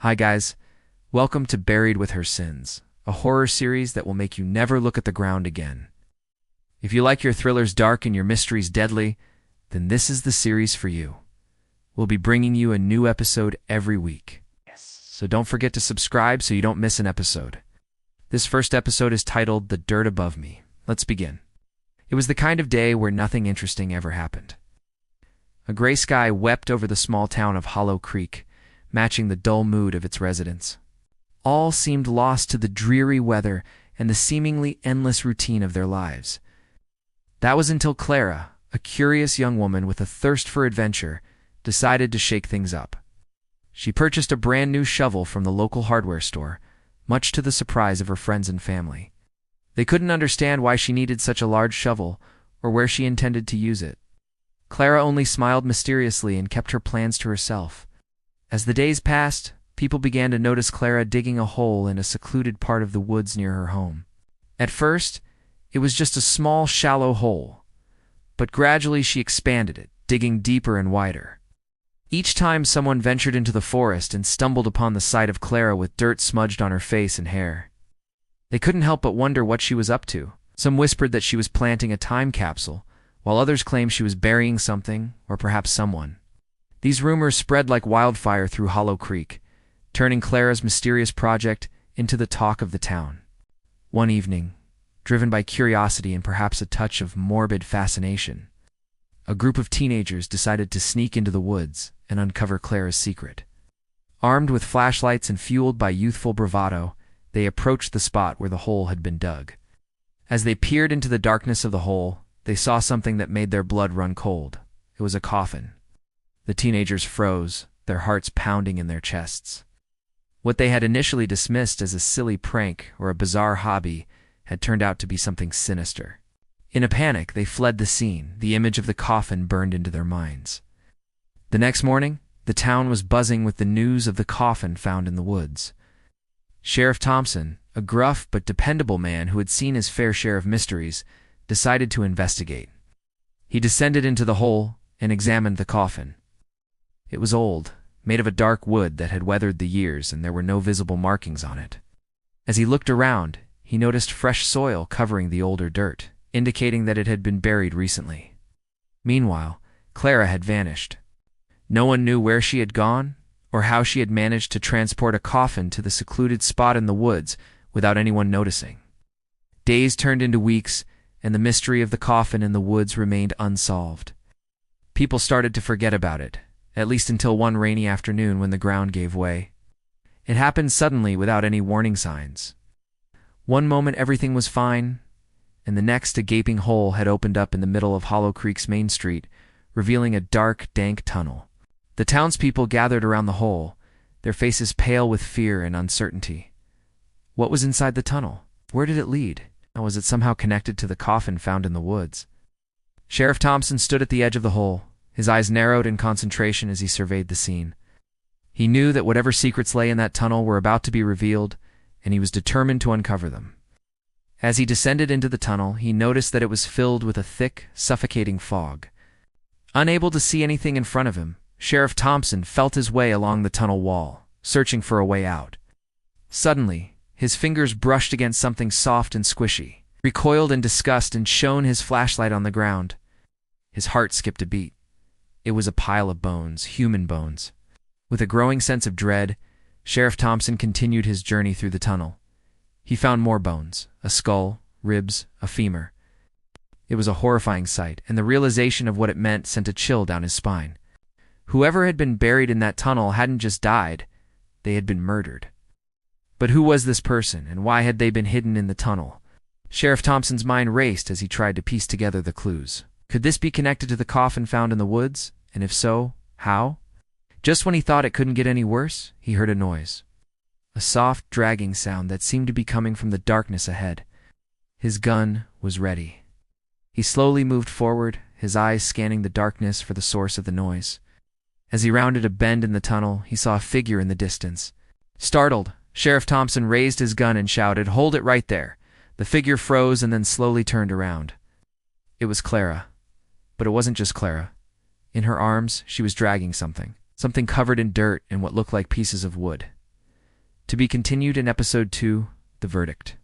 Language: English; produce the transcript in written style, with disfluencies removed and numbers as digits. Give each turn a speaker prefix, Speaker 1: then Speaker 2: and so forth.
Speaker 1: Hi guys, welcome to Buried with Her Sins, a horror series that will make you never look at the ground again. If you like your thrillers dark and your mysteries deadly, then this is the series for you. We'll be bringing you a new episode every week. So don't forget to subscribe so you don't miss an episode. This first episode is titled The Dirt Above Me. Let's begin. It was the kind of day where nothing interesting ever happened. A gray sky wept over the small town of Hollow Creek, matching the dull mood of its residents. All seemed lost to the dreary weather and the seemingly endless routine of their lives. That was until Clara, a curious young woman with a thirst for adventure, decided to shake things up. She purchased a brand new shovel from the local hardware store, much to the surprise of her friends and family. They couldn't understand why she needed such a large shovel or where she intended to use it. Clara only smiled mysteriously and kept her plans to herself. As the days passed, people began to notice Clara digging a hole in a secluded part of the woods near her home. At first, it was just a small, shallow hole, but gradually she expanded it, digging deeper and wider. Each time someone ventured into the forest and stumbled upon the sight of Clara with dirt smudged on her face and hair. They couldn't help but wonder what she was up to. Some whispered that she was planting a time capsule, while others claimed she was burying something, or perhaps someone. These rumors spread like wildfire through Hollow Creek, turning Clara's mysterious project into the talk of the town. One evening, driven by curiosity and perhaps a touch of morbid fascination, a group of teenagers decided to sneak into the woods and uncover Clara's secret. Armed with flashlights and fueled by youthful bravado, they approached the spot where the hole had been dug. As they peered into the darkness of the hole, they saw something that made their blood run cold. It was a coffin. The teenagers froze, their hearts pounding in their chests. What they had initially dismissed as a silly prank or a bizarre hobby had turned out to be something sinister. In a panic, they fled the scene, the image of the coffin burned into their minds. The next morning, the town was buzzing with the news of the coffin found in the woods. Sheriff Thompson, a gruff but dependable man who had seen his fair share of mysteries, decided to investigate. He descended into the hole and examined the coffin. It was old, made of a dark wood that had weathered the years, and there were no visible markings on it. As he looked around, he noticed fresh soil covering the older dirt, indicating that it had been buried recently. Meanwhile, Clara had vanished. No one knew where she had gone, or how she had managed to transport a coffin to the secluded spot in the woods without anyone noticing. Days turned into weeks, and the mystery of the coffin in the woods remained unsolved. People started to forget about it, at least until one rainy afternoon when the ground gave way. It happened suddenly without any warning signs. One moment everything was fine, and the next a gaping hole had opened up in the middle of Hollow Creek's main street, revealing a dark, dank tunnel. The townspeople gathered around the hole, their faces pale with fear and uncertainty. What was inside the tunnel? Where did it lead? And was it somehow connected to the coffin found in the woods? Sheriff Thompson stood at the edge of the hole, his eyes narrowed in concentration as he surveyed the scene. He knew that whatever secrets lay in that tunnel were about to be revealed, and he was determined to uncover them. As he descended into the tunnel, he noticed that it was filled with a thick, suffocating fog. Unable to see anything in front of him, Sheriff Thompson felt his way along the tunnel wall, searching for a way out. Suddenly, his fingers brushed against something soft and squishy, recoiled in disgust and shone his flashlight on the ground. His heart skipped a beat. It was a pile of bones, human bones. With a growing sense of dread, Sheriff Thompson continued his journey through the tunnel. He found more bones, a skull, ribs, a femur. It was a horrifying sight, and the realization of what it meant sent a chill down his spine. Whoever had been buried in that tunnel hadn't just died, they had been murdered. But who was this person, and why had they been hidden in the tunnel? Sheriff Thompson's mind raced as he tried to piece together the clues. Could this be connected to the coffin found in the woods? And if so, how? Just when he thought it couldn't get any worse, he heard a noise. A soft, dragging sound that seemed to be coming from the darkness ahead. His gun was ready. He slowly moved forward, his eyes scanning the darkness for the source of the noise. As he rounded a bend in the tunnel, he saw a figure in the distance. Startled, Sheriff Thompson raised his gun and shouted, "Hold it right there." The figure froze and then slowly turned around. It was Clara. But it wasn't just Clara. In her arms, she was dragging something covered in dirt and what looked like pieces of wood. To be continued in episode 2, The Verdict.